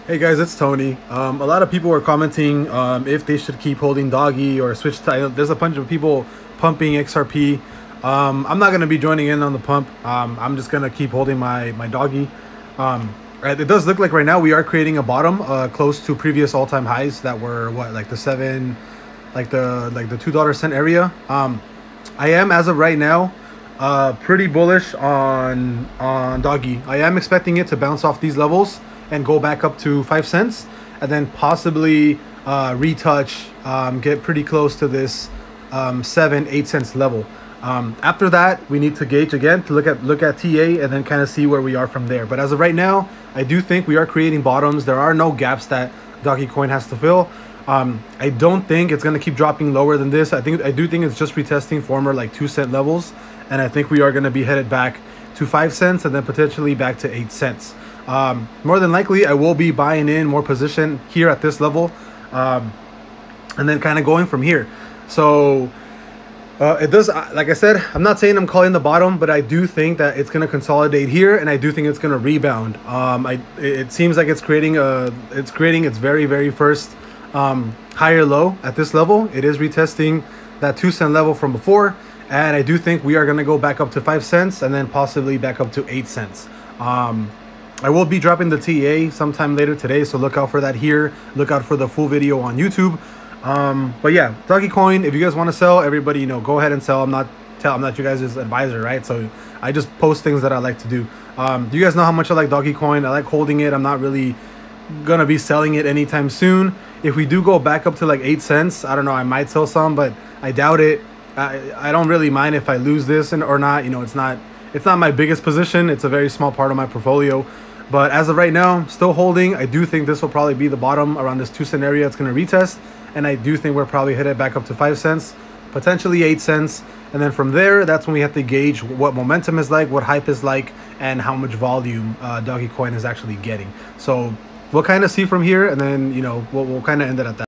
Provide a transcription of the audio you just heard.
Hey guys, it's Tony. A lot of people were commenting if they should keep holding doggy or switch to. There's a bunch of people pumping XRP. I'm not going to be joining in on the pump. I'm just going to keep holding my doggy. It does look like right now we are creating a bottom close to previous all-time highs that were what, like the $2 area. I am, as of right now, pretty bullish on doggy. I am expecting it to bounce off these levels and go back up to 5 cents, and then possibly retouch, get pretty close to this 7-8 cents level. After that, we need to gauge again to look at TA and then kind of see where we are from there. But as of right now, I do think we are creating bottoms. There are no gaps that DogeCoin has to fill. I don't think it's going to keep dropping lower than this. I do think it's just retesting former like 2-cent levels, and I think we are going to be headed back to 5 cents and then potentially back to 8 cents. More than likely, I will be buying in more position here at this level, and then kind of going from here. So it does, like I said, I'm not saying I'm calling the bottom, but I do think that it's going to consolidate here, and I do think it's going to rebound. It seems like it's creating its very first higher low at this level. It is retesting that 2-cent level from before, and I do think we are going to go back up to 5 cents and then possibly back up to 8 cents. I will be dropping the TA sometime later today, so look out for that here. Look out for the full video on YouTube. But yeah, DogeCoin, if you guys want to sell, everybody, go ahead and sell. I'm not you guys' advisor, right? So I just post things that I like to do. You guys know how much I like DogeCoin. I like holding it. I'm not really gonna be selling it anytime soon. If we do go back up to like 8 cents, I don't know, I might sell some, but I doubt it. I don't really mind if I lose this or not. It's not my biggest position. It's a very small part of my portfolio. But as of right now, still holding. I do think this will probably be the bottom around this 2-cent area. It's going to retest. And I do think we're probably headed back up to 5 cents, potentially 8 cents. And then from there, that's when we have to gauge what momentum is like, what hype is like, and how much volume DogeCoin is actually getting. So we'll kind of see from here. And then, we'll kind of end it at that.